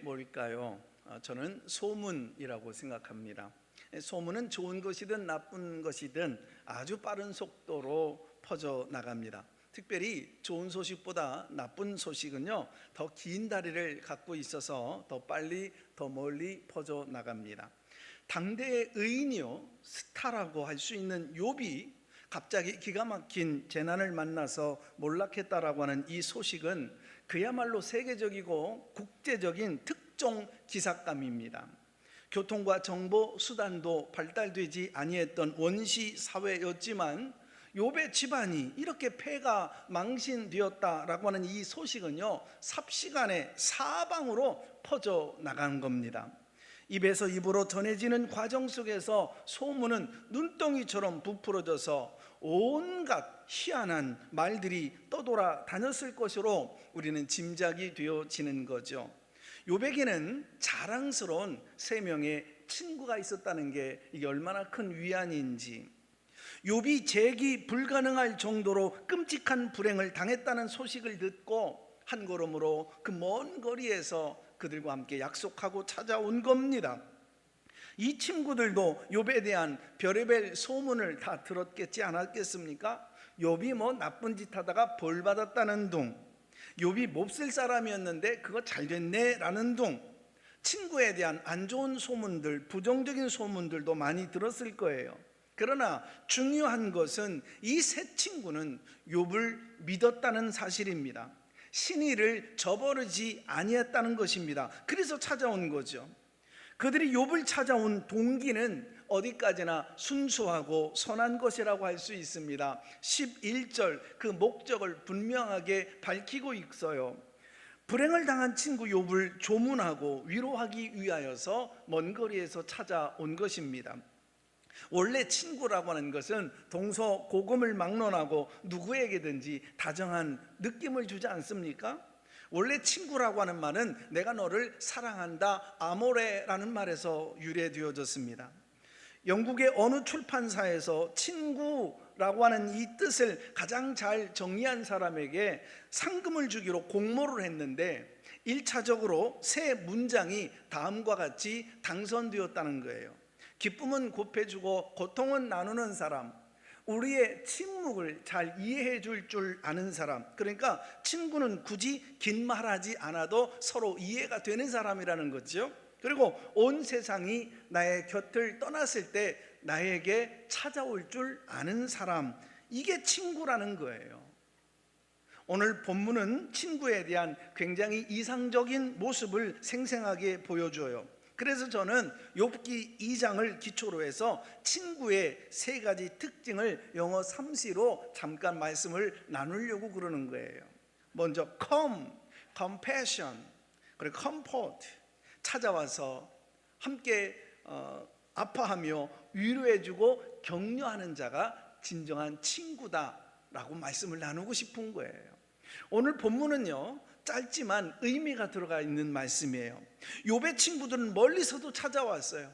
뭘까요? 저는 소문이라고 생각합니다. 소문은 좋은 것이든 나쁜 것이든 아주 빠른 속도로 퍼져 나갑니다. 특별히 좋은 소식보다 나쁜 소식은요, 더 긴 다리를 갖고 있어서 더 빨리 더 멀리 퍼져 나갑니다. 당대의 의인이요, 스타라고 할 수 있는 욥이 갑자기 기가 막힌 재난을 만나서 몰락했다라고 하는 이 소식은 그야말로 세계적이고 국제적인 특종 기삭감입니다. 교통과 정보 수단도 발달되지 아니했던 원시 사회였지만 욥의 집안이 이렇게 폐가 망신되었다라고 하는 이 소식은요, 삽시간에 사방으로 퍼져 나간 겁니다. 입에서 입으로 전해지는 과정 속에서 소문은 눈덩이처럼 부풀어져서 온갖 희한한 말들이 떠돌아 다녔을 것으로 우리는 짐작이 되어지는 거죠. 욥에게는 자랑스러운 3명의 친구가 있었다는 게 이게 얼마나 큰 위안인지, 욥이 재기 불가능할 정도로 끔찍한 불행을 당했다는 소식을 듣고 한 걸음으로 그 먼 거리에서 그들과 함께 약속하고 찾아온 겁니다. 이 친구들도 욥에 대한 별의별 소문을 다 들었겠지 않았겠습니까? 욥이 나쁜 짓 하다가 벌 받았다는 둥, 욥이 몹쓸 사람이었는데 그거 잘 됐네 라는 둥, 친구에 대한 안 좋은 소문들, 부정적인 소문들도 많이 들었을 거예요. 그러나 중요한 것은 이 세 친구는 욥을 믿었다는 사실입니다. 신의를 저버리지 아니했다는 것입니다. 그래서 찾아온 거죠. 그들이 욥을 찾아온 동기는 어디까지나 순수하고 선한 것이라고 할 수 있습니다. 11절 그 목적을 분명하게 밝히고 있어요. 불행을 당한 친구 욥을 조문하고 위로하기 위하여서 먼 거리에서 찾아온 것입니다. 원래 친구라고 하는 것은 동서고금을 막론하고 누구에게든지 다정한 느낌을 주지 않습니까? 원래 친구라고 하는 말은 내가 너를 사랑한다, 아모레라는 말에서 유래되어졌습니다. 영국의 어느 출판사에서 친구라고 하는 이 뜻을 가장 잘 정리한 사람에게 상금을 주기로 공모를 했는데 1차적으로 세 문장이 다음과 같이 당선되었다는 거예요. 기쁨은 곱해주고 고통은 나누는 사람, 우리의 침묵을 잘 이해해 줄 아는 사람. 그러니까 친구는 굳이 긴 말하지 않아도 서로 이해가 되는 사람이라는 거죠. 그리고 온 세상이 나의 곁을 떠났을 때 나에게 찾아올 줄 아는 사람, 이게 친구라는 거예요. 오늘 본문은 친구에 대한 굉장히 이상적인 모습을 생생하게 보여줘요. 그래서 저는 욥기 2장을 기초로 해서 친구의 3가지 특징을 영어 3C로 잠깐 말씀을 나누려고 그러는 거예요. 먼저 come, compassion, 그리고 comfort, 찾아와서 함께 아파하며 위로해주고 격려하는 자가 진정한 친구다라고 말씀을 나누고 싶은 거예요. 오늘 본문은요, 짧지만 의미가 들어가 있는 말씀이에요. 욥의 친구들은 멀리서도 찾아왔어요.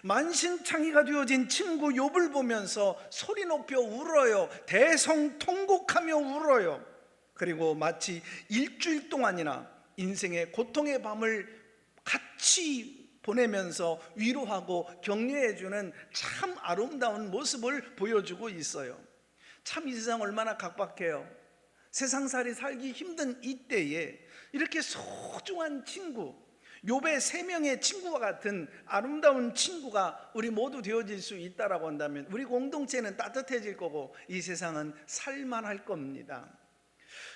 만신창이가 되어진 친구 욥을 보면서 소리 높여 울어요. 대성통곡하며 울어요. 그리고 마치 일주일 동안이나 인생의 고통의 밤을 같이 보내면서 위로하고 격려해주는 참 아름다운 모습을 보여주고 있어요. 참 이 세상 얼마나 각박해요. 세상살이 살기 힘든 이때에 이렇게 소중한 친구, 욥의 3명의 친구와 같은 아름다운 친구가 우리 모두 되어질 수 있다라고 한다면 우리 공동체는 따뜻해질 거고 이 세상은 살만할 겁니다.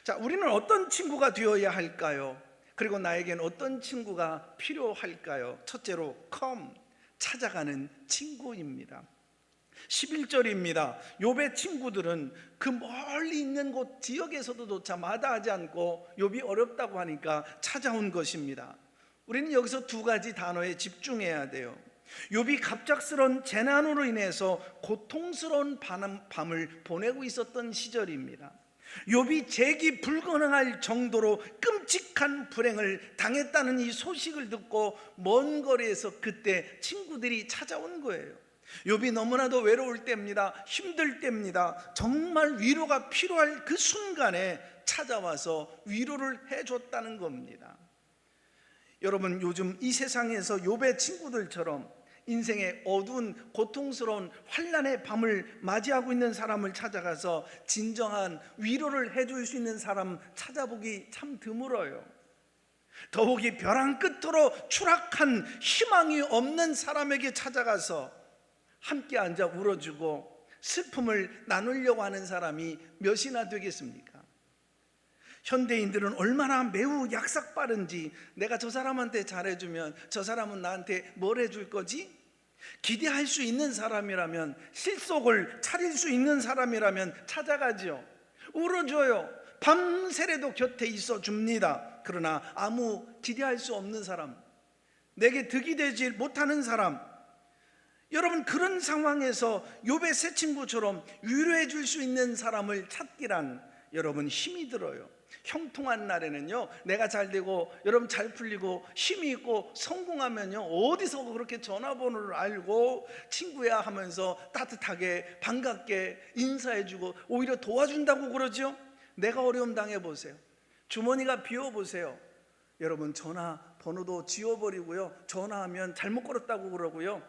자, 우리는 어떤 친구가 되어야 할까요? 그리고 나에겐 어떤 친구가 필요할까요? 첫째로 come, 찾아가는 친구입니다. 11절입니다. 욥의 친구들은 그 멀리 있는 곳 지역에서도 마다하지 않고 욥이 어렵다고 하니까 찾아온 것입니다. 우리는 여기서 2가지 단어에 집중해야 돼요. 욥이 갑작스러운 재난으로 인해서 고통스러운 밤을 보내고 있었던 시절입니다. 욥이 재기 불가능할 정도로 끔찍한 불행을 당했다는 이 소식을 듣고 먼 거리에서 그때 친구들이 찾아온 거예요. 욥이 너무나도 외로울 때입니다. 힘들 때입니다. 정말 위로가 필요할 그 순간에 찾아와서 위로를 해줬다는 겁니다. 여러분, 요즘 이 세상에서 욥의 친구들처럼 인생의 어두운 고통스러운 환난의 밤을 맞이하고 있는 사람을 찾아가서 진정한 위로를 해줄 수 있는 사람 찾아보기 참 드물어요. 더욱이 벼랑 끝으로 추락한 희망이 없는 사람에게 찾아가서 함께 앉아 울어주고 슬픔을 나누려고 하는 사람이 몇이나 되겠습니까? 현대인들은 얼마나 매우 약삭빠른지, 내가 저 사람한테 잘해주면 저 사람은 나한테 뭘 해줄 거지? 기대할 수 있는 사람이라면, 실속을 차릴 수 있는 사람이라면 찾아가죠. 울어줘요. 밤새래도 곁에 있어 줍니다. 그러나 아무 기대할 수 없는 사람, 내게 득이 되지 못하는 사람, 여러분, 그런 상황에서 욥의 새 친구처럼 위로해 줄 수 있는 사람을 찾기란 여러분 힘이 들어요. 형통한 날에는요, 내가 잘 되고 여러분 잘 풀리고 힘이 있고 성공하면요, 어디서 그렇게 전화번호를 알고 친구야 하면서 따뜻하게 반갑게 인사해주고 오히려 도와준다고 그러죠. 내가 어려움 당해보세요. 주머니가 비워보세요. 여러분, 전화번호도 지워버리고요, 전화하면 잘못 걸었다고 그러고요.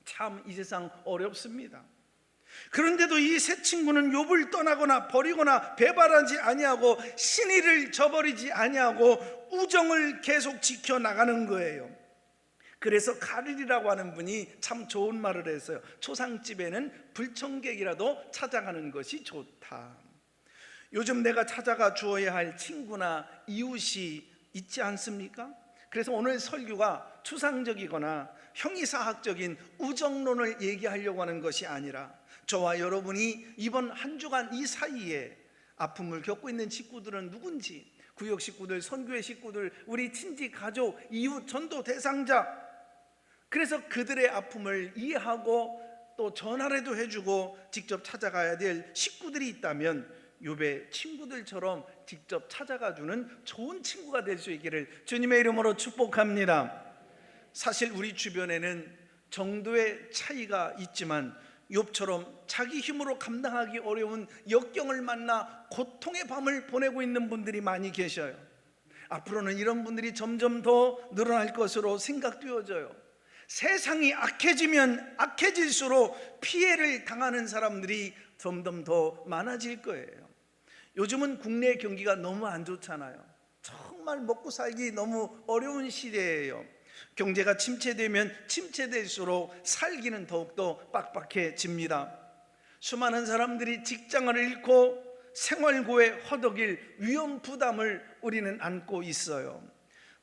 참 이 세상 어렵습니다. 그런데도 이 새 친구는 욥을 떠나거나 버리거나 배반하지 아니하고 신의를 저버리지 아니하고 우정을 계속 지켜나가는 거예요. 그래서 가를이라고 하는 분이 참 좋은 말을 했어요. 초상집에는 불청객이라도 찾아가는 것이 좋다. 요즘 내가 찾아가 주어야 할 친구나 이웃이 있지 않습니까? 그래서 오늘 설교가 추상적이거나 형이사학적인 우정론을 얘기하려고 하는 것이 아니라, 저와 여러분이 이번 한 주간 이 사이에 아픔을 겪고 있는 식구들은 누군지, 구역 식구들, 선교회 식구들, 우리 친지, 가족, 이웃, 전도 대상자, 그래서 그들의 아픔을 이해하고 또 전화라도 해주고 직접 찾아가야 될 식구들이 있다면 욥의 친구들처럼 직접 찾아가주는 좋은 친구가 될 수 있기를 주님의 이름으로 축복합니다. 사실 우리 주변에는 정도의 차이가 있지만 욥처럼 자기 힘으로 감당하기 어려운 역경을 만나 고통의 밤을 보내고 있는 분들이 많이 계셔요. 앞으로는 이런 분들이 점점 더 늘어날 것으로 생각되어져요. 세상이 악해지면 악해질수록 피해를 당하는 사람들이 점점 더 많아질 거예요. 요즘은 국내 경기가 너무 안 좋잖아요. 정말 먹고 살기 너무 어려운 시대예요. 경제가 침체되면 침체될수록 살기는 더욱더 빡빡해집니다. 수많은 사람들이 직장을 잃고 생활고에 허덕일 위험 부담을 우리는 안고 있어요.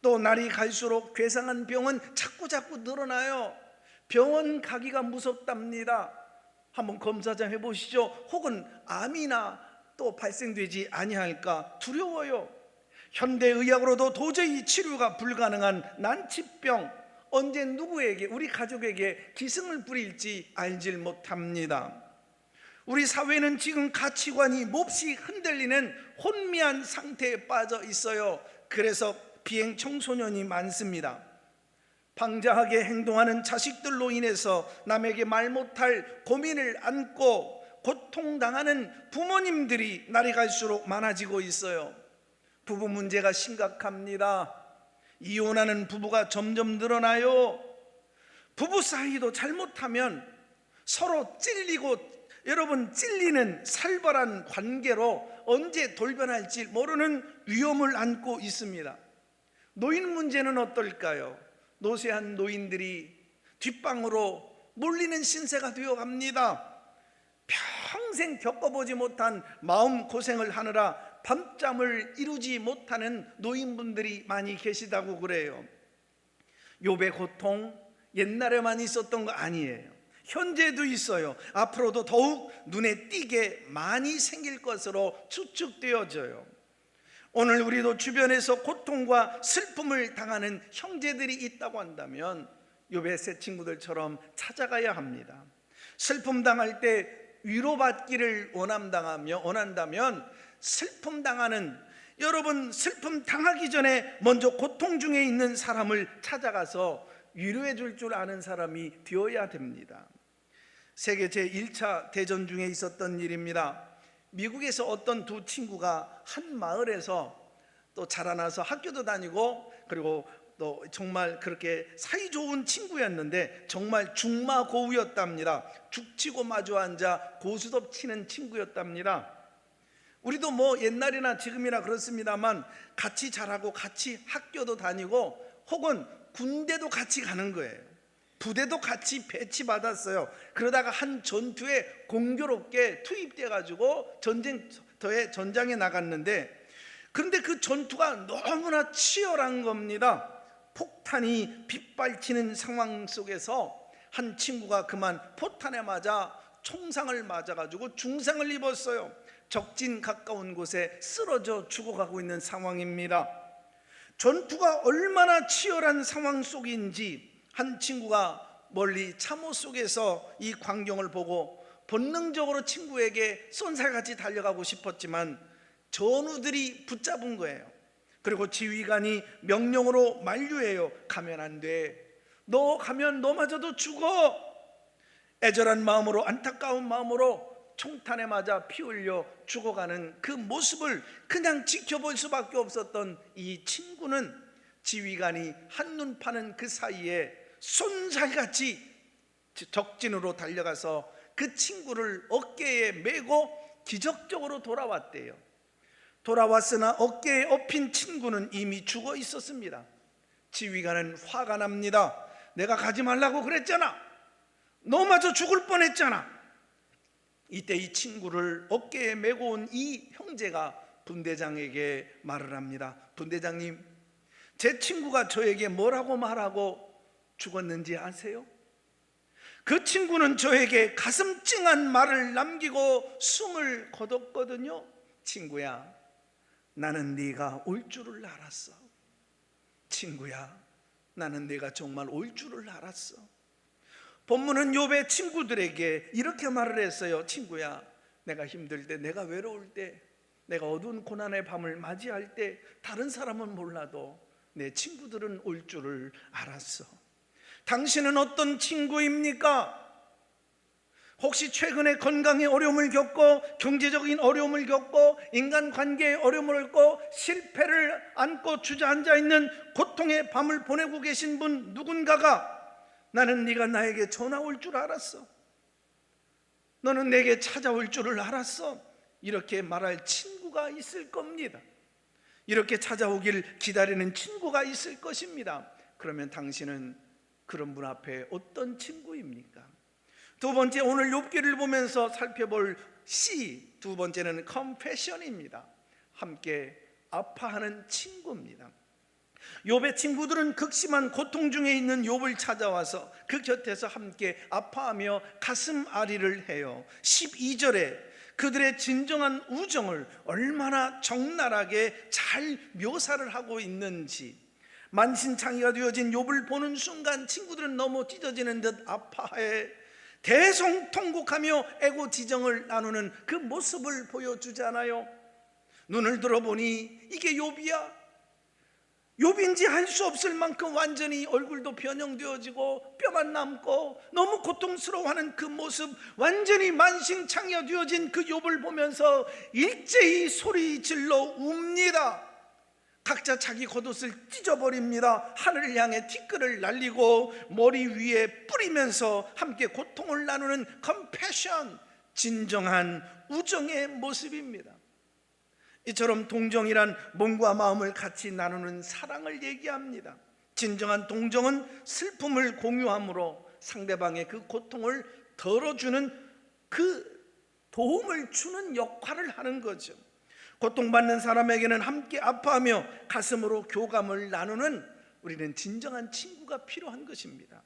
또 날이 갈수록 괴상한 병은 자꾸 늘어나요. 병원 가기가 무섭답니다. 한번 검사 좀 해보시죠. 혹은 암이나 또 발생되지 아니할까 두려워요. 현대의학으로도 도저히 치료가 불가능한 난치병, 언제 누구에게, 우리 가족에게 기승을 부릴지 알질 못합니다. 우리 사회는 지금 가치관이 몹시 흔들리는 혼미한 상태에 빠져 있어요. 그래서 비행 청소년이 많습니다. 방자하게 행동하는 자식들로 인해서 남에게 말 못할 고민을 안고 고통당하는 부모님들이 날이 갈수록 많아지고 있어요. 부부 문제가 심각합니다. 이혼하는 부부가 점점 늘어나요. 부부 사이도 잘못하면 서로 찔리고, 여러분, 찔리는 살벌한 관계로 언제 돌변할지 모르는 위험을 안고 있습니다. 노인 문제는 어떨까요? 노쇠한 노인들이 뒷방으로 몰리는 신세가 되어갑니다. 평생 겪어보지 못한 마음고생을 하느라 밤잠을 이루지 못하는 노인분들이 많이 계시다고 그래요. 욥의 고통, 옛날에만 있었던 거 아니에요. 현재도 있어요. 앞으로도 더욱 눈에 띄게 많이 생길 것으로 추측되어져요. 오늘 우리도 주변에서 고통과 슬픔을 당하는 형제들이 있다고 한다면 욥의 새 친구들처럼 찾아가야 합니다. 슬픔 당할 때 위로받기를 원한다면 슬픔 당하는, 여러분, 슬픔 당하기 전에 먼저 고통 중에 있는 사람을 찾아가서 위로해 줄 줄 아는 사람이 되어야 됩니다. 세계 제1차 대전 중에 있었던 일입니다. 미국에서 어떤 두 친구가 한 마을에서 또 자라나서 학교도 다니고 그리고 또 정말 그렇게 사이좋은 친구였는데 정말 중마고우였답니다. 죽치고 마주 앉아 고스톱 치는 친구였답니다. 우리도 뭐 옛날이나 지금이나 그렇습니다만 같이 자라고 같이 학교도 다니고 혹은 군대도 같이 가는 거예요. 부대도 같이 배치받았어요. 그러다가 한 전투에 공교롭게 투입돼 가지고 전장에 나갔는데, 그런데 그 전투가 너무나 치열한 겁니다. 폭탄이 빗발치는 상황 속에서 한 친구가 그만 포탄에 맞아 총상을 맞아가지고 중상을 입었어요. 적진 가까운 곳에 쓰러져 죽어가고 있는 상황입니다. 전투가 얼마나 치열한 상황 속인지 한 친구가 멀리 참호 속에서 이 광경을 보고 본능적으로 친구에게 쏜살같이 달려가고 싶었지만 전우들이 붙잡은 거예요. 그리고 지휘관이 명령으로 만류해요. 가면 안 돼. 너 가면 너마저도 죽어. 애절한 마음으로, 안타까운 마음으로 총탄에 맞아 피 흘려 죽어가는 그 모습을 그냥 지켜볼 수밖에 없었던 이 친구는 지휘관이 한눈 파는 그 사이에 쏜살같이 적진으로 달려가서 그 친구를 어깨에 메고 기적적으로 돌아왔대요. 돌아왔으나 어깨에 업힌 친구는 이미 죽어 있었습니다. 지휘관은 화가 납니다. 내가 가지 말라고 그랬잖아. 너마저 죽을 뻔했잖아. 이때 이 친구를 어깨에 메고 온 이 형제가 분대장에게 말을 합니다. 분대장님, 제 친구가 저에게 뭐라고 말하고 죽었는지 아세요? 그 친구는 저에게 가슴 찡한 말을 남기고 숨을 거뒀거든요. 친구야, 나는 네가 올 줄을 알았어. 친구야, 나는 네가 정말 올 줄을 알았어. 본문은 욥의 친구들에게 이렇게 말을 했어요. 친구야, 내가 힘들 때, 내가 외로울 때, 내가 어두운 고난의 밤을 맞이할 때 다른 사람은 몰라도 내 친구들은 올 줄을 알았어. 당신은 어떤 친구입니까? 혹시 최근에 건강에 어려움을 겪고 경제적인 어려움을 겪고 인간관계에 어려움을 겪고 실패를 안고 주저앉아 있는 고통의 밤을 보내고 계신 분 누군가가 나는 네가 나에게 전화 올 줄 알았어. 너는 내게 찾아올 줄을 알았어. 이렇게 말할 친구가 있을 겁니다. 이렇게 찾아오길 기다리는 친구가 있을 것입니다. 그러면 당신은 그런 분 앞에 어떤 친구입니까? 두 번째, 오늘 욥기를 보면서 살펴볼 시 두 번째는 컴패션입니다. 함께 아파하는 친구입니다. 욥의 친구들은 극심한 고통 중에 있는 욥을 찾아와서 그 곁에서 함께 아파하며 가슴 앓이를 해요. 12절에 그들의 진정한 우정을 얼마나 적나라하게 잘 묘사를 하고 있는지, 만신창이가 되어진 욥을 보는 순간 친구들은 너무 찢어지는 듯 아파해 대성통곡하며 애고지정을 나누는 그 모습을 보여주잖아요. 눈을 들어보니 이게 욥이야. 욥인지 할 수 없을 만큼 완전히 얼굴도 변형되어지고 뼈만 남고 너무 고통스러워하는 그 모습, 완전히 만신창이가 되어진 그 욥을 보면서 일제히 소리질러 웁니다. 각자 자기 겉옷을 찢어버립니다. 하늘을 향해 티끌을 날리고 머리 위에 뿌리면서 함께 고통을 나누는 컴패션, 진정한 우정의 모습입니다. 이처럼 동정이란 몸과 마음을 같이 나누는 사랑을 얘기합니다. 진정한 동정은 슬픔을 공유함으로 상대방의 그 고통을 덜어주는, 그 도움을 주는 역할을 하는 거죠. 고통받는 사람에게는 함께 아파하며 가슴으로 교감을 나누는, 우리는 진정한 친구가 필요한 것입니다.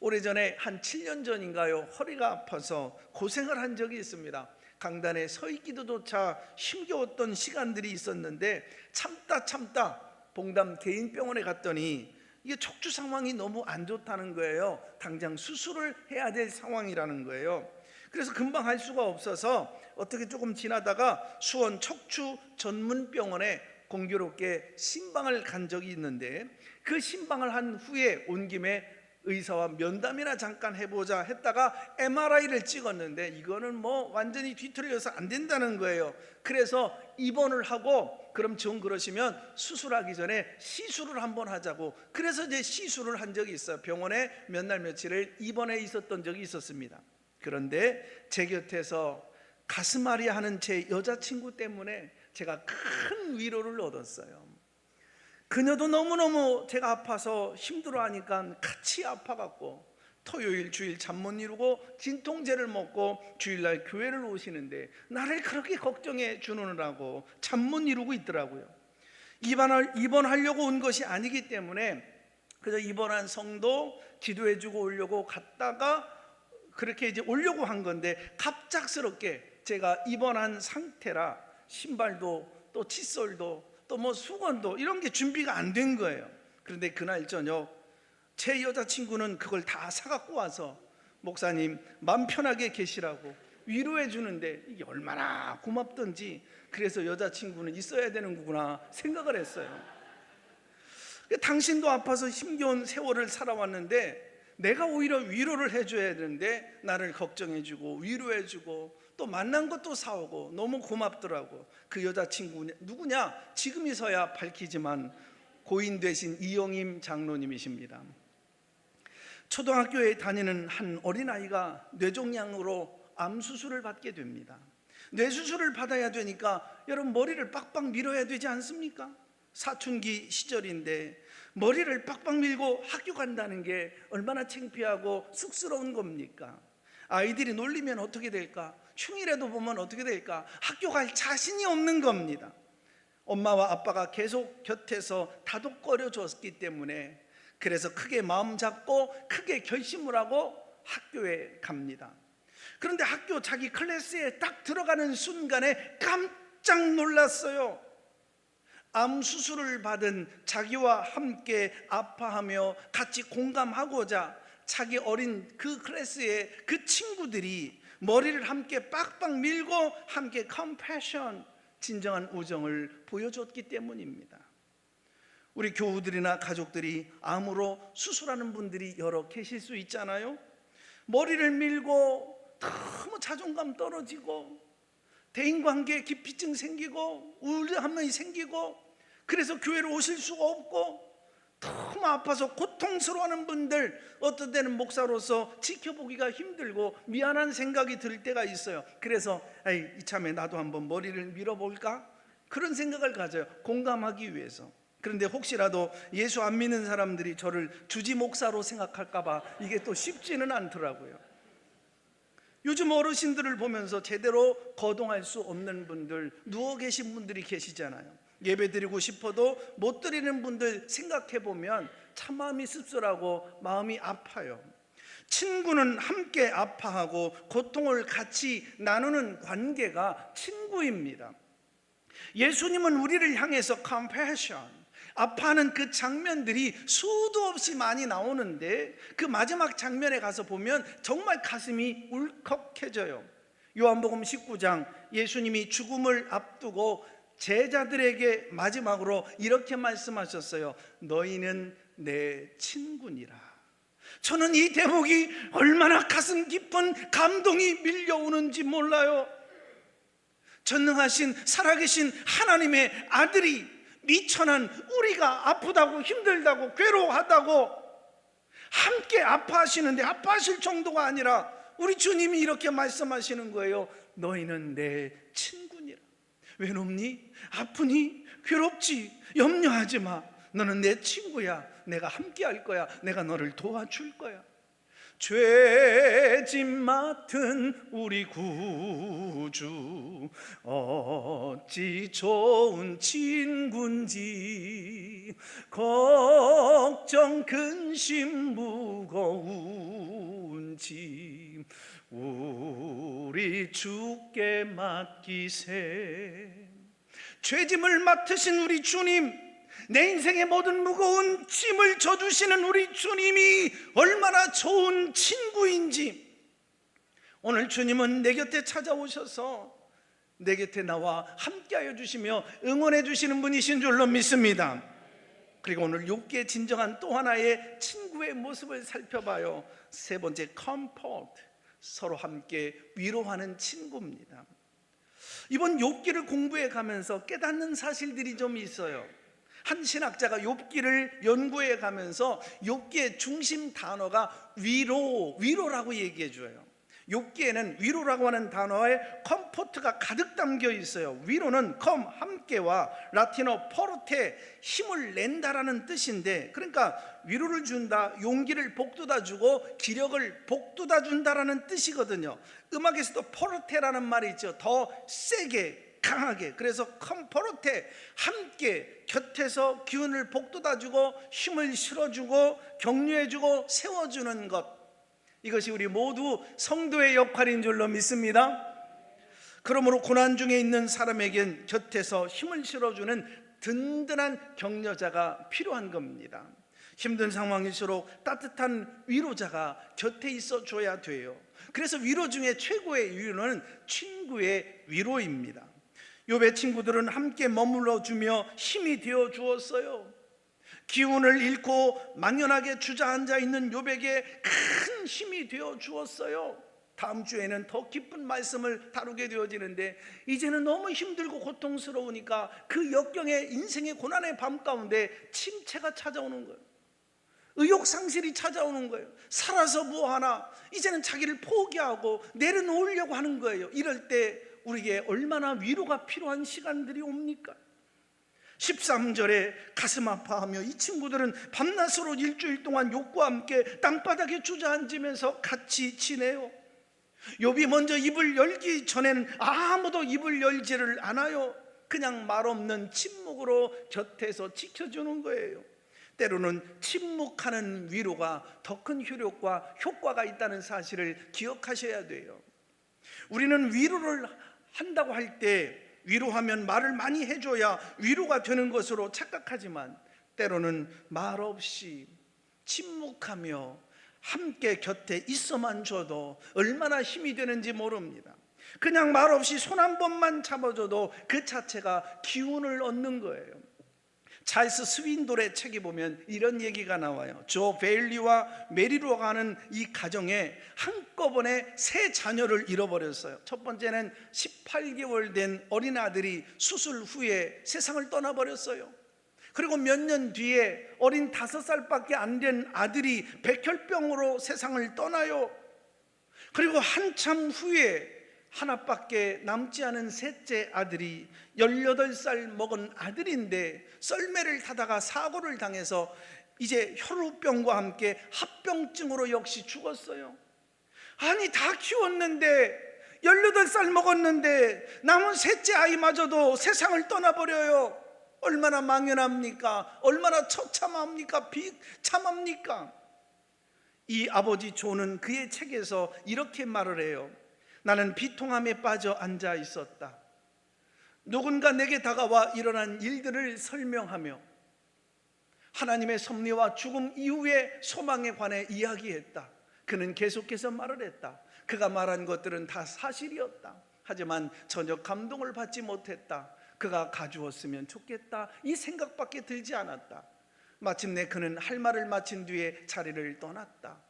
오래전에 한 7년 전인가요, 허리가 아파서 고생을 한 적이 있습니다. 강단에 서 있기도조차 힘겨웠던 시간들이 있었는데 참다 봉담 개인병원에 갔더니 이게 척추 상황이 너무 안 좋다는 거예요. 당장 수술을 해야 될 상황이라는 거예요. 그래서 금방 할 수가 없어서 어떻게 조금 지나다가 수원 척추 전문병원에 공교롭게 신방을 간 적이 있는데, 그 신방을 한 후에 온 김에 의사와 면담이나 잠깐 해보자 했다가 MRI를 찍었는데 이거는 뭐 완전히 뒤틀려서 안 된다는 거예요. 그래서 입원을 하고, 그럼 정 그러시면 수술하기 전에 시술을 한번 하자고, 그래서 이제 시술을 한 적이 있어요. 병원에 몇 날 며칠을 입원해 있었던 적이 있었습니다. 그런데 제 곁에서 가슴앓이 하는 제 여자친구 때문에 제가 큰 위로를 얻었어요. 그녀도 너무너무 제가 아파서 힘들어하니까 같이 아파갖고 토요일 주일 잠 못 이루고 진통제를 먹고 주일날 교회를 오시는데 나를 그렇게 걱정해 주느라고 잠 못 이루고 있더라고요. 입원하려고 온 것이 아니기 때문에 그래서 입원한 성도 기도해주고 오려고 갔다가 그렇게 이제 오려고 한 건데, 갑작스럽게 제가 입원한 상태라 신발도 또 칫솔도 또 뭐 수건도 이런 게 준비가 안 된 거예요. 그런데 그날 저녁 제 여자친구는 그걸 다 사갖고 와서 목사님 마음 편하게 계시라고 위로해 주는데 이게 얼마나 고맙던지, 그래서 여자친구는 있어야 되는구나 생각을 했어요. 당신도 아파서 힘겨운 세월을 살아왔는데 내가 오히려 위로를 해줘야 되는데 나를 걱정해주고 위로해주고 또 만난 것도 사오고 너무 고맙더라고. 그 여자친구 누구냐? 지금이서야 밝히지만 고인 되신 이영임 장로님이십니다. 초등학교에 다니는 한 어린아이가 뇌종양으로 암수술을 받게 됩니다. 뇌수술을 받아야 되니까 여러분 머리를 빡빡 밀어야 되지 않습니까? 사춘기 시절인데 머리를 빡빡 밀고 학교 간다는 게 얼마나 창피하고 쑥스러운 겁니까? 아이들이 놀리면 어떻게 될까? 흉이라도 보면 어떻게 될까? 학교 갈 자신이 없는 겁니다. 엄마와 아빠가 계속 곁에서 다독거려 줬기 때문에, 그래서 크게 마음 잡고 크게 결심을 하고 학교에 갑니다. 그런데 학교 자기 클래스에 딱 들어가는 순간에 깜짝 놀랐어요. 암 수술을 받은 자기와 함께 아파하며 같이 공감하고자 자기 어린 그 클래스의 그 친구들이 머리를 함께 빡빡 밀고 함께 컴패션, 진정한 우정을 보여줬기 때문입니다. 우리 교우들이나 가족들이 암으로 수술하는 분들이 여러 계실 수 있잖아요. 머리를 밀고 너무 자존감 떨어지고 대인관계에 기피증 생기고 우울함이 생기고, 그래서 교회로 오실 수가 없고 너무 아파서 고통스러워하는 분들, 어떤 때는 목사로서 지켜보기가 힘들고 미안한 생각이 들 때가 있어요. 그래서 이참에 나도 한번 머리를 밀어볼까? 그런 생각을 가져요. 공감하기 위해서. 그런데 혹시라도 예수 안 믿는 사람들이 저를 주지 목사로 생각할까 봐 이게 또 쉽지는 않더라고요. 요즘 어르신들을 보면서 제대로 거동할 수 없는 분들, 누워 계신 분들이 계시잖아요. 예배 드리고 싶어도 못 드리는 분들 생각해 보면 참 마음이 씁쓸하고 마음이 아파요. 친구는 함께 아파하고 고통을 같이 나누는 관계가 친구입니다. 예수님은 우리를 향해서 compassion, 아파하는 그 장면들이 수도 없이 많이 나오는데 그 마지막 장면에 가서 보면 정말 가슴이 울컥해져요. 요한복음 19장, 예수님이 죽음을 앞두고 제자들에게 마지막으로 이렇게 말씀하셨어요. 너희는 내 친구니라. 저는 이 대목이 얼마나 가슴 깊은 감동이 밀려오는지 몰라요. 전능하신 살아계신 하나님의 아들이 미천한 우리가 아프다고 힘들다고 괴로워하다고 함께 아파하시는데, 아파하실 정도가 아니라 우리 주님이 이렇게 말씀하시는 거예요. 너희는 내 친구니라. 외롭니? 아프니? 괴롭지? 염려하지 마. 너는 내 친구야. 내가 함께 할 거야. 내가 너를 도와줄 거야. 죄짐 맡은 우리 구주 어찌 좋은 친군지, 걱정 근심 무거운지 우리 주께 맡기세. 죄짐을 맡으신 우리 주님, 내 인생의 모든 무거운 짐을 져주시는 우리 주님이 얼마나 좋은 친구인지, 오늘 주님은 내 곁에 찾아오셔서 내 곁에 나와 함께하여 주시며 응원해 주시는 분이신 줄로 믿습니다. 그리고 오늘 욥기의 진정한 또 하나의 친구의 모습을 살펴봐요. 세 번째, comfort, 서로 함께 위로하는 친구입니다. 이번 욥기를 공부해 가면서 깨닫는 사실들이 좀 있어요. 한 신학자가 욥기를 연구해 가면서 욥기의 중심 단어가 위로라고 얘기해 줘요. 욥기에는 위로라고 하는 단어에 컴포트가 가득 담겨 있어요. 위로는 함께와 라틴어 포르테, 힘을 낸다라는 뜻인데, 그러니까 위로를 준다, 용기를 복돋아 주고 기력을 복돋아 준다라는 뜻이거든요. 음악에서도 포르테라는 말이 있죠. 더 세게, 강하게. 그래서 컴포르테, 함께 곁에서 기운을 복돋아주고 힘을 실어주고 격려해주고 세워주는 것, 이것이 우리 모두 성도의 역할인 줄로 믿습니다. 그러므로 고난 중에 있는 사람에겐 곁에서 힘을 실어주는 든든한 격려자가 필요한 겁니다. 힘든 상황일수록 따뜻한 위로자가 곁에 있어 줘야 돼요. 그래서 위로 중에 최고의 위로는 친구의 위로입니다. 욥의 친구들은 함께 머물러 주며 힘이 되어 주었어요. 기운을 잃고 막연하게 주저앉아 있는 욥에게 큰 힘이 되어 주었어요. 다음 주에는 더 깊은 말씀을 다루게 되어지는데, 이제는 너무 힘들고 고통스러우니까 그 역경의 인생의 고난의 밤 가운데 침체가 찾아오는 거예요. 의욕상실이 찾아오는 거예요. 살아서 뭐하나, 이제는 자기를 포기하고 내려놓으려고 하는 거예요. 이럴 때 우리에게 얼마나 위로가 필요한 시간들이 옵니까? 13절에 가슴 아파하며 이 친구들은 밤낮으로 일주일 동안 욥과 함께 땅바닥에 주저앉으면서 같이 지내요. 욥이 먼저 입을 열기 전에는 아무도 입을 열지를 않아요. 그냥 말없는 침묵으로 곁에서 지켜주는 거예요. 때로는 침묵하는 위로가 더 큰 효과가 있다는 사실을 기억하셔야 돼요. 우리는 위로를 한다고 할 때 위로하면 말을 많이 해줘야 위로가 되는 것으로 착각하지만, 때로는 말 없이 침묵하며 함께 곁에 있어만 줘도 얼마나 힘이 되는지 모릅니다. 그냥 말 없이 손 한 번만 잡아줘도 그 자체가 기운을 얻는 거예요. 찰스 스윈돌의 책에 보면 이런 얘기가 나와요. 조 베일리와 메리로가 하는 이 가정에 한꺼번에 세 자녀를 잃어버렸어요. 첫 번째는 18개월 된 어린 아들이 수술 후에 세상을 떠나버렸어요. 그리고 몇 년 뒤에 어린 5살밖에 안 된 아들이 백혈병으로 세상을 떠나요. 그리고 한참 후에 하나밖에 남지 않은 셋째 아들이 18살 먹은 아들인데 썰매를 타다가 사고를 당해서 이제 혈우병과 함께 합병증으로 역시 죽었어요. 아니, 다 키웠는데 18살 먹었는데 남은 셋째 아이마저도 세상을 떠나버려요. 얼마나 망연합니까? 얼마나 처참합니까? 비참합니까? 이 아버지 조는 그의 책에서 이렇게 말을 해요. 나는 비통함에 빠져 앉아 있었다. 누군가 내게 다가와 일어난 일들을 설명하며 하나님의 섭리와 죽음 이후의 소망에 관해 이야기했다. 그는 계속해서 말을 했다. 그가 말한 것들은 다 사실이었다. 하지만 전혀 감동을 받지 못했다. 그가 가주었으면 좋겠다, 이 생각밖에 들지 않았다. 마침내 그는 할 말을 마친 뒤에 자리를 떠났다.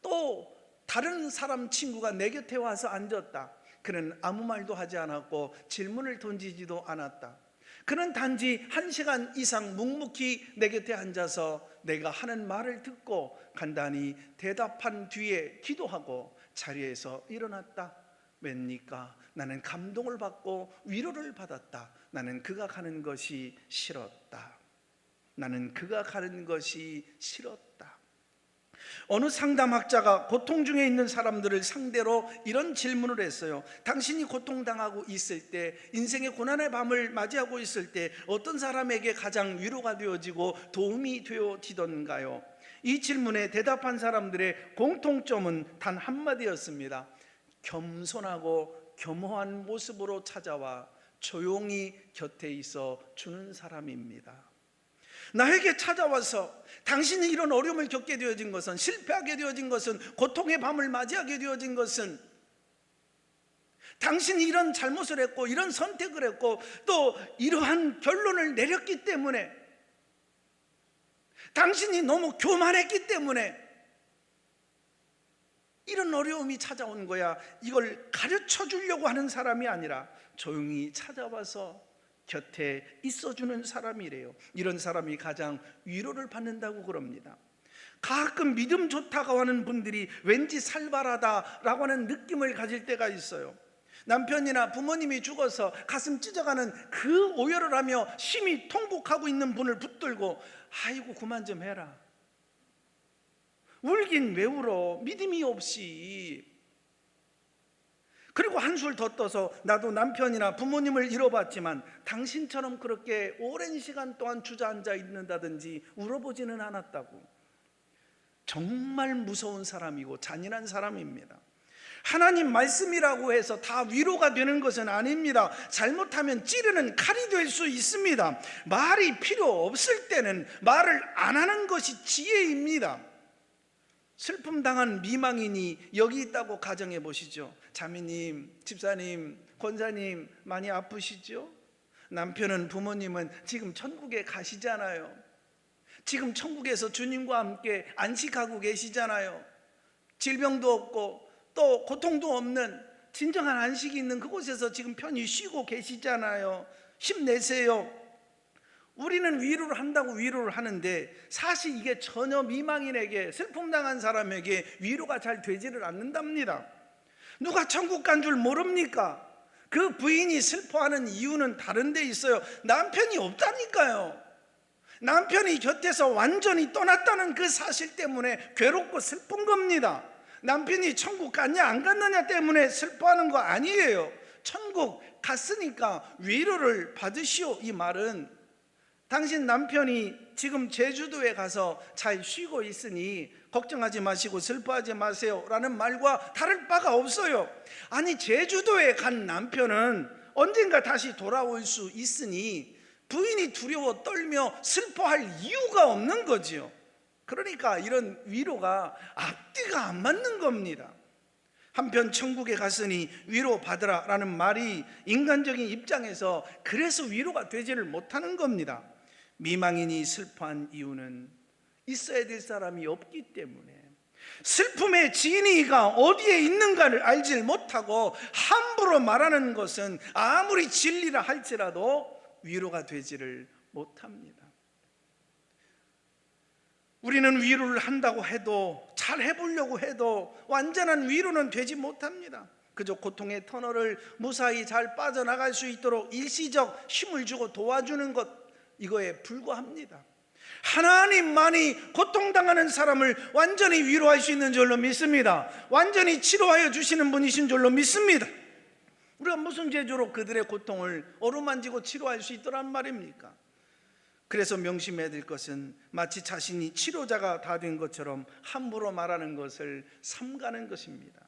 또 다른 사람 친구가 내 곁에 와서 앉았다. 그는 아무 말도 하지 않았고 질문을 던지지도 않았다. 그는 단지 1시간 이상 묵묵히 내 곁에 앉아서 내가 하는 말을 듣고 간단히 대답한 뒤에 기도하고 자리에서 일어났다. 웬니까? 나는 감동을 받고 위로를 받았다. 나는 그가 가는 것이 싫었다. 나는 그가 가는 것이 싫었다. 어느 상담학자가 고통 중에 있는 사람들을 상대로 이런 질문을 했어요. 당신이 고통당하고 있을 때, 인생의 고난의 밤을 맞이하고 있을 때 어떤 사람에게 가장 위로가 되어지고 도움이 되어지던가요? 이 질문에 대답한 사람들의 공통점은 단 한마디였습니다. 겸손하고 겸허한 모습으로 찾아와 조용히 곁에 있어 주는 사람입니다. 나에게 찾아와서 당신이 이런 어려움을 겪게 되어진 것은, 실패하게 되어진 것은, 고통의 밤을 맞이하게 되어진 것은, 당신이 이런 잘못을 했고 이런 선택을 했고 또 이러한 결론을 내렸기 때문에, 당신이 너무 교만했기 때문에 이런 어려움이 찾아온 거야. 이걸 가르쳐 주려고 하는 사람이 아니라 조용히 찾아와서 곁에 있어주는 사람이래요. 이런 사람이 가장 위로를 받는다고 그럽니다. 가끔 믿음 좋다고 하는 분들이 왠지 살벌하다라고 하는 느낌을 가질 때가 있어요. 남편이나 부모님이 죽어서 가슴 찢어가는 그 오열을 하며 심히 통곡하고 있는 분을 붙들고 아이고 그만 좀 해라. 울긴 왜 울어? 믿음이 없이. 그리고 한술 더 떠서 나도 남편이나 부모님을 잃어봤지만 당신처럼 그렇게 오랜 시간 동안 주저앉아 있는다든지 울어보지는 않았다고. 정말 무서운 사람이고 잔인한 사람입니다. 하나님 말씀이라고 해서 다 위로가 되는 것은 아닙니다. 잘못하면 찌르는 칼이 될 수 있습니다. 말이 필요 없을 때는 말을 안 하는 것이 지혜입니다. 슬픔 당한 미망인이 여기 있다고 가정해 보시죠. 자매님, 집사님, 권사님 많이 아프시죠? 남편은, 부모님은 지금 천국에 가시잖아요. 지금 천국에서 주님과 함께 안식하고 계시잖아요. 질병도 없고 또 고통도 없는 진정한 안식이 있는 그곳에서 지금 편히 쉬고 계시잖아요. 힘내세요. 우리는 위로를 한다고 위로를 하는데 사실 이게 전혀 미망인에게, 슬픔 당한 사람에게 위로가 잘 되지를 않는답니다. 누가 천국 간 줄 모릅니까? 그 부인이 슬퍼하는 이유는 다른 데 있어요. 남편이 없다니까요. 남편이 곁에서 완전히 떠났다는 그 사실 때문에 괴롭고 슬픈 겁니다. 남편이 천국 갔냐 안 갔느냐 때문에 슬퍼하는 거 아니에요. 천국 갔으니까 위로를 받으시오. 이 말은 당신 남편이 지금 제주도에 가서 잘 쉬고 있으니 걱정하지 마시고 슬퍼하지 마세요 라는 말과 다를 바가 없어요. 아니, 제주도에 간 남편은 언젠가 다시 돌아올 수 있으니 부인이 두려워 떨며 슬퍼할 이유가 없는 거지요. 그러니까 이런 위로가 앞뒤가 안 맞는 겁니다. 한편 천국에 갔으니 위로 받으라 라는 말이 인간적인 입장에서 그래서 위로가 되지를 못하는 겁니다. 미망인이 슬퍼한 이유는 있어야 될 사람이 없기 때문에, 슬픔의 진위가 어디에 있는가를 알지 못하고 함부로 말하는 것은 아무리 진리라 할지라도 위로가 되지를 못합니다. 우리는 위로를 한다고 해도, 잘 해보려고 해도 완전한 위로는 되지 못합니다. 그저 고통의 터널을 무사히 잘 빠져나갈 수 있도록 일시적 힘을 주고 도와주는 것, 이거에 불과합니다. 하나님만이 고통당하는 사람을 완전히 위로할 수 있는 줄로 믿습니다. 완전히 치료하여 주시는 분이신 줄로 믿습니다. 우리가 무슨 재주로 그들의 고통을 어루만지고 치료할 수 있더란 말입니까? 그래서 명심해야 될 것은 마치 자신이 치료자가 다 된 것처럼 함부로 말하는 것을 삼가는 것입니다.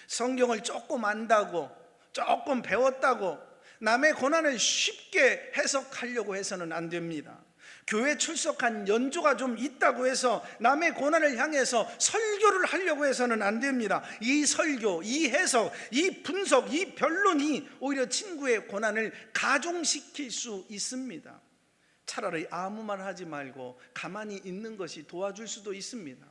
성경을 조금 안다고, 조금 배웠다고 남의 고난을 쉽게 해석하려고 해서는 안 됩니다. 교회 출석한 연조가 좀 있다고 해서 남의 고난을 향해서 설교를 하려고 해서는 안 됩니다. 이 설교, 이 해석, 이 분석, 이 변론이 오히려 친구의 고난을 가중시킬 수 있습니다. 차라리 아무 말 하지 말고 가만히 있는 것이 도와줄 수도 있습니다.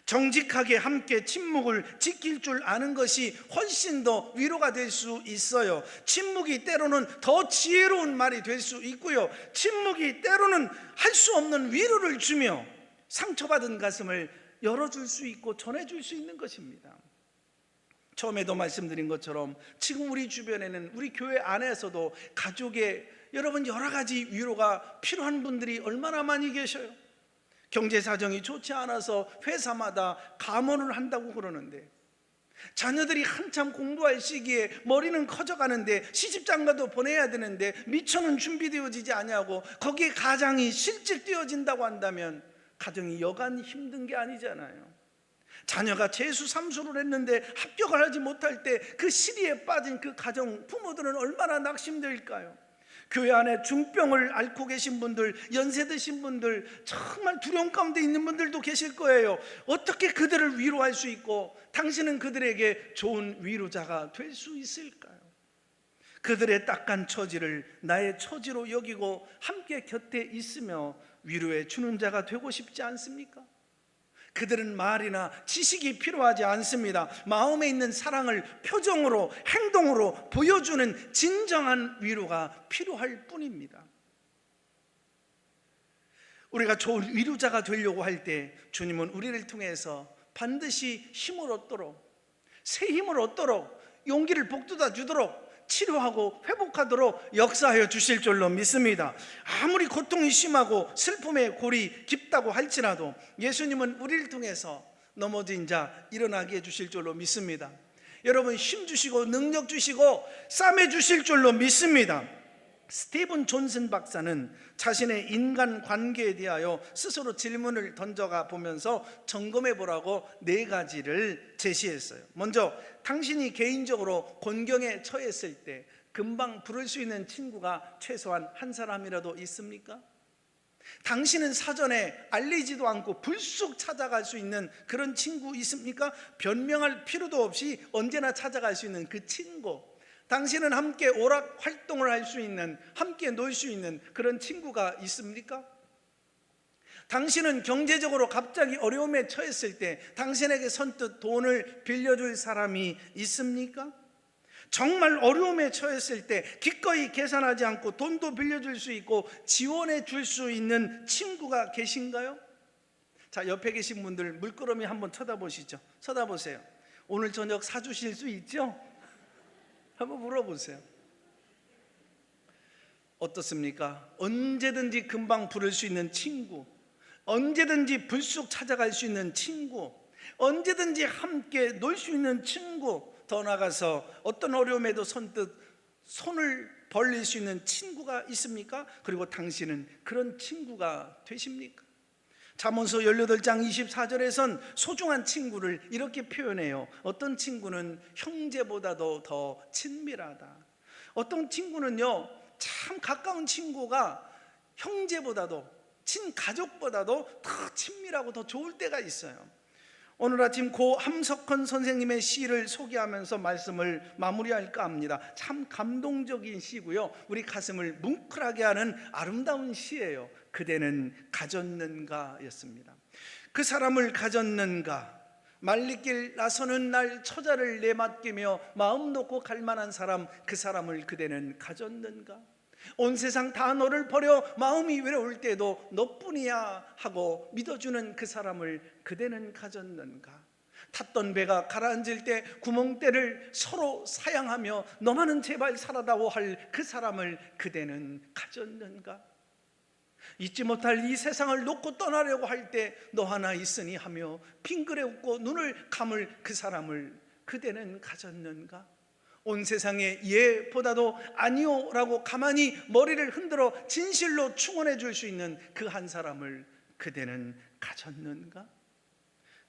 정직하게 함께 침묵을 지킬 줄 아는 것이 훨씬 더 위로가 될 수 있어요. 침묵이 때로는 더 지혜로운 말이 될 수 있고요, 침묵이 때로는 할 수 없는 위로를 주며 상처받은 가슴을 열어줄 수 있고 전해줄 수 있는 것입니다. 처음에도 말씀드린 것처럼 지금 우리 주변에는, 우리 교회 안에서도 가족의 여러분 여러 가지 위로가 필요한 분들이 얼마나 많이 계셔요. 경제 사정이 좋지 않아서 회사마다 감원을 한다고 그러는데, 자녀들이 한참 공부할 시기에 머리는 커져가는데 시집장가도 보내야 되는데 미처는 준비되어지지 않냐고 거기에 가장이 실직되어진다고 한다면 가정이 여간 힘든 게 아니잖아요. 자녀가 재수 삼수를 했는데 합격을 하지 못할 때 그 시리에 빠진 그 가정, 부모들은 얼마나 낙심될까요? 교회 안에 중병을 앓고 계신 분들, 연세 드신 분들, 정말 두려움 가운데 있는 분들도 계실 거예요. 어떻게 그들을 위로할 수 있고 당신은 그들에게 좋은 위로자가 될 수 있을까요? 그들의 딱한 처지를 나의 처지로 여기고 함께 곁에 있으며 위로해 주는 자가 되고 싶지 않습니까? 그들은 말이나 지식이 필요하지 않습니다. 마음에 있는 사랑을 표정으로, 행동으로 보여주는 진정한 위로가 필요할 뿐입니다. 우리가 좋은 위로자가 되려고 할 때 주님은 우리를 통해서 반드시 힘을 얻도록, 새 힘을 얻도록, 용기를 북돋아 주도록, 치료하고 회복하도록 역사하여 주실 줄로 믿습니다. 아무리 고통이 심하고 슬픔의 골이 깊다고 할지라도 예수님은 우리를 통해서 넘어진 자 일어나게 해주실 줄로 믿습니다. 여러분, 힘 주시고 능력 주시고 싸매 주실 줄로 믿습니다. 스티븐 존슨 박사는 자신의 인간 관계에 대하여 스스로 질문을 던져가 보면서 점검해 보라고 4가지를 제시했어요. 먼저, 당신이 개인적으로 곤경에 처했을 때 금방 부를 수 있는 친구가 최소한 한 사람이라도 있습니까? 당신은 사전에 알리지도 않고 불쑥 찾아갈 수 있는 그런 친구 있습니까? 변명할 필요도 없이 언제나 찾아갈 수 있는 그 친구, 당신은 함께 오락 활동을 할 수 있는, 함께 놀 수 있는 그런 친구가 있습니까? 당신은 경제적으로 갑자기 어려움에 처했을 때 당신에게 선뜻 돈을 빌려줄 사람이 있습니까? 정말 어려움에 처했을 때 기꺼이 계산하지 않고 돈도 빌려줄 수 있고 지원해 줄 수 있는 친구가 계신가요? 자, 옆에 계신 분들 물끄러미 한번 쳐다보시죠. 쳐다보세요. 오늘 저녁 사주실 수 있죠? 한번 물어보세요. 어떻습니까? 언제든지 금방 부를 수 있는 친구, 언제든지 불쑥 찾아갈 수 있는 친구, 언제든지 함께 놀 수 있는 친구, 더 나아가서 어떤 어려움에도 선뜻 손을 벌릴 수 있는 친구가 있습니까? 그리고 당신은 그런 친구가 되십니까? 잠언서 18장 24절에선 소중한 친구를 이렇게 표현해요. 어떤 친구는 형제보다도 더 친밀하다. 어떤 친구는요, 참 가까운 친구가 형제보다도, 친가족보다도 더 친밀하고 더 좋을 때가 있어요. 오늘 아침 고 함석헌 선생님의 시를 소개하면서 말씀을 마무리할까 합니다. 참 감동적인 시고요, 우리 가슴을 뭉클하게 하는 아름다운 시예요. 그대는 가졌는가 였습니다. 그 사람을 가졌는가, 말리길 나서는 날 처자를 내맡기며 마음 놓고 갈 만한 사람, 그 사람을 그대는 가졌는가? 온 세상 다 너를 버려 마음이 외로울 때도 너뿐이야 하고 믿어주는 그 사람을 그대는 가졌는가? 탔던 배가 가라앉을 때 구멍대를 서로 사양하며 너만은 제발 살아다오 할 그 사람을 그대는 가졌는가? 잊지 못할 이 세상을 놓고 떠나려고 할 때 너 하나 있으니 하며 빙그레 웃고 눈을 감을 그 사람을 그대는 가졌는가? 온 세상의 예보다도 아니요 라고 가만히 머리를 흔들어 진실로 충원해 줄 수 있는 그 한 사람을 그대는 가졌는가?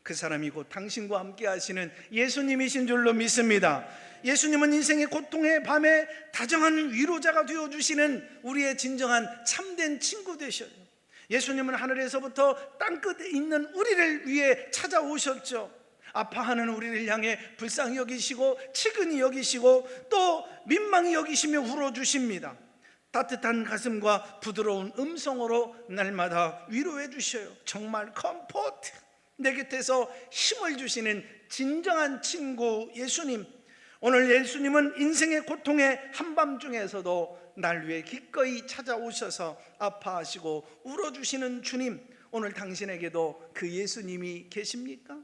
그 사람이 곧 당신과 함께 하시는 예수님이신 줄로 믿습니다. 예수님은 인생의 고통의 밤에 다정한 위로자가 되어주시는 우리의 진정한 참된 친구 되셔요. 예수님은 하늘에서부터 땅끝에 있는 우리를 위해 찾아오셨죠. 아파하는 우리를 향해 불쌍히 여기시고 치근히 여기시고 또 민망히 여기시며 울어주십니다. 따뜻한 가슴과 부드러운 음성으로 날마다 위로해 주셔요. 정말 컴포트, 내 곁에서 힘을 주시는 진정한 친구 예수님. 오늘 예수님은 인생의 고통의 한밤중에서도 날 위해 기꺼이 찾아오셔서 아파하시고 울어주시는 주님, 오늘 당신에게도 그 예수님이 계십니까?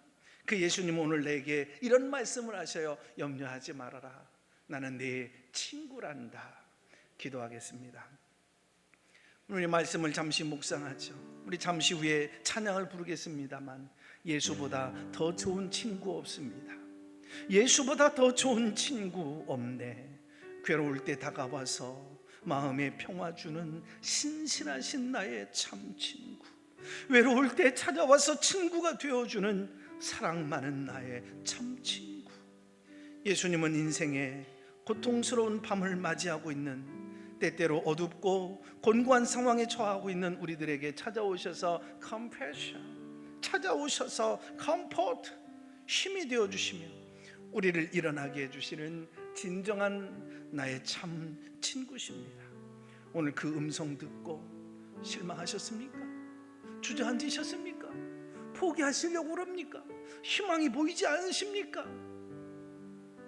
그 예수님 오늘 내게 이런 말씀을 하셔요. 염려하지 말아라, 나는 네 친구란다. 기도하겠습니다. 우리 말씀을 잠시 묵상하죠. 우리 잠시 후에 찬양을 부르겠습니다만 예수보다 더 좋은 친구 없습니다. 예수보다 더 좋은 친구 없네. 괴로울 때 다가와서 마음에 평화 주는 신실하신 나의 참 친구, 외로울 때 찾아와서 친구가 되어주는 사랑 많은 나의 참 친구. 예수님은 인생의 고통스러운 밤을 맞이하고 있는, 때때로 어둡고 곤고한 상황에 처하고 있는 우리들에게 찾아오셔서 compassion, 찾아오셔서 comfort, 힘이 되어주시며 우리를 일어나게 해주시는 진정한 나의 참 친구십니다. 오늘 그 음성 듣고 실망하셨습니까? 주저앉으셨습니까? 포기하시려고 그럽니까? 희망이 보이지 않으십니까?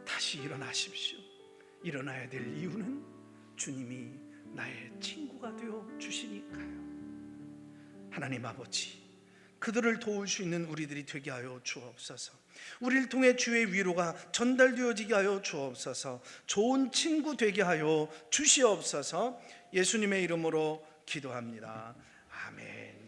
다시 일어나십시오. 일어나야 될 이유는 주님이 나의 친구가 되어 주시니까요. 하나님 아버지, 그들을 도울 수 있는 우리들이 되게 하여 주옵소서. 우리를 통해 주의 위로가 전달되어지게 하여 주옵소서. 좋은 친구 되게 하여 주시옵소서. 예수님의 이름으로 기도합니다. 아멘.